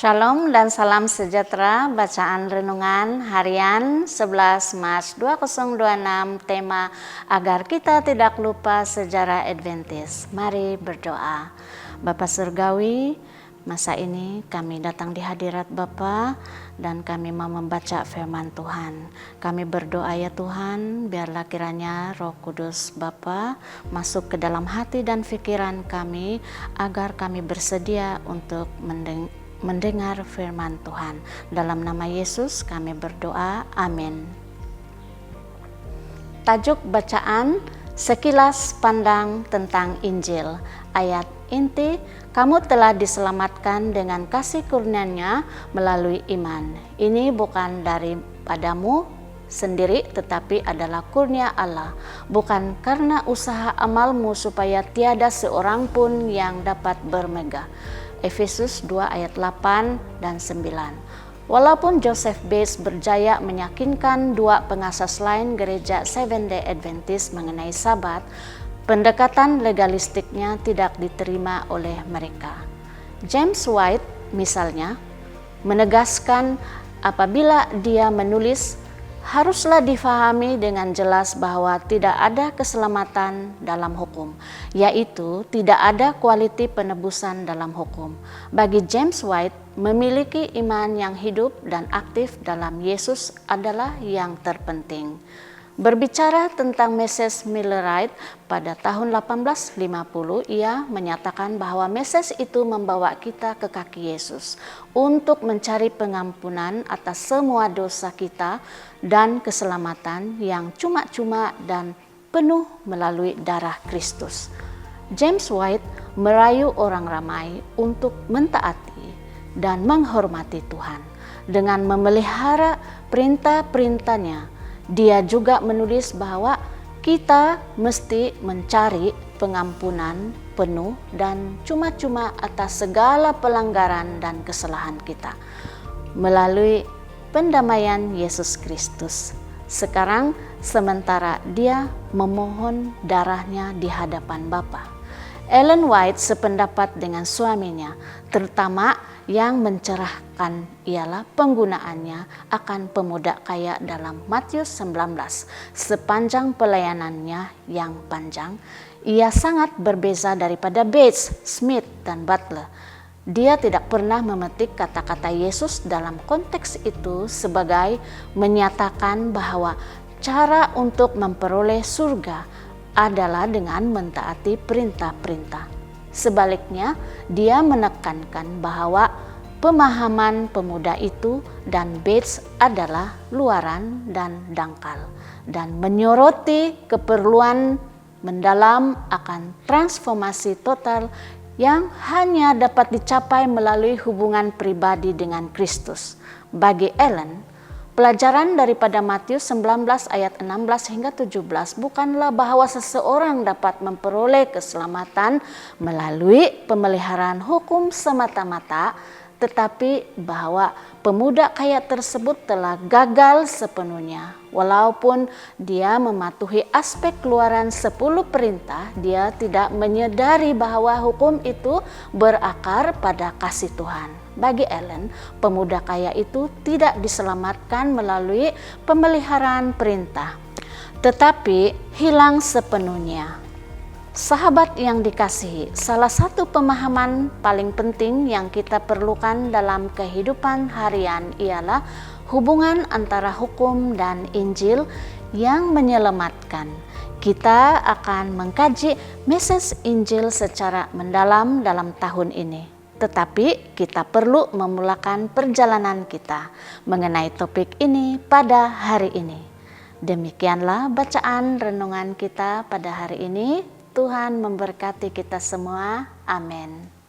Shalom dan salam sejahtera. Bacaan renungan harian 11 Maret 2026, tema agar kita tidak lupa sejarah Adventist. Mari berdoa. Bapa Surgawi, masa ini kami datang di hadirat Bapa dan kami mau membaca firman Tuhan. Kami berdoa ya Tuhan, biarlah kiranya Roh Kudus Bapa masuk ke dalam hati dan pikiran kami agar kami bersedia untuk mendengar firman Tuhan. Dalam nama Yesus kami berdoa, amin. Tajuk bacaan, sekilas pandang tentang Injil. Ayat inti, kamu telah diselamatkan dengan kasih karunia-Nya melalui iman. Ini bukan daripadamu sendiri, tetapi adalah kurnia Allah, bukan karena usaha amalmu, supaya tiada seorang pun yang dapat bermegah. Efesus 2 ayat 8 dan 9. Walaupun Joseph Bates berjaya meyakinkan dua pengasas lain gereja Seventh-day Adventist mengenai Sabat, pendekatan legalistiknya tidak diterima oleh mereka. James White misalnya menegaskan apabila dia menulis, haruslah difahami dengan jelas bahwa tidak ada keselamatan dalam hukum, yaitu tidak ada kualiti penebusan dalam hukum. Bagi James White, memiliki iman yang hidup dan aktif dalam Yesus adalah yang terpenting. Berbicara tentang Mesias Millerite pada tahun 1850, ia menyatakan bahwa Mesias itu membawa kita ke kaki Yesus untuk mencari pengampunan atas semua dosa kita dan keselamatan yang cuma-cuma dan penuh melalui darah Kristus. James White merayu orang ramai untuk mentaati dan menghormati Tuhan dengan memelihara perintah-perintahnya. Dia juga menulis bahwa kita mesti mencari pengampunan penuh dan cuma-cuma atas segala pelanggaran dan kesalahan kita melalui pendamaian Yesus Kristus. Sekarang sementara dia memohon darahnya di hadapan Bapa. Ellen White sependapat dengan suaminya, terutama yang mencerahkan ialah penggunaannya akan pemuda kaya dalam Matius 19. Sepanjang pelayanannya yang panjang, ia sangat berbeza daripada Bates, Smith, dan Butler. Dia tidak pernah memetik kata-kata Yesus dalam konteks itu sebagai menyatakan bahwa cara untuk memperoleh surga adalah dengan mentaati perintah-perintah. Sebaliknya, dia menekankan bahwa pemahaman pemuda itu dan Bates adalah luaran dan dangkal, dan menyoroti keperluan mendalam akan transformasi total yang hanya dapat dicapai melalui hubungan pribadi dengan Kristus. Bagi Ellen, pelajaran daripada Matius 19 ayat 16 hingga 17 bukanlah bahwa seseorang dapat memperoleh keselamatan melalui pemeliharaan hukum semata-mata, tetapi bahwa pemuda kaya tersebut telah gagal sepenuhnya. Walaupun dia mematuhi aspek keluaran 10 perintah, dia tidak menyadari bahwa hukum itu berakar pada kasih Tuhan. Bagi Ellen, pemuda kaya itu tidak diselamatkan melalui pemeliharaan perintah, tetapi hilang sepenuhnya. Sahabat yang dikasihi, salah satu pemahaman paling penting yang kita perlukan dalam kehidupan harian ialah hubungan antara hukum dan Injil yang menyelamatkan. Kita akan mengkaji Mesias Injil secara mendalam dalam tahun ini. Tetapi kita perlu memulakan perjalanan kita mengenai topik ini pada hari ini. Demikianlah bacaan renungan kita pada hari ini. Tuhan memberkati kita semua. Amin.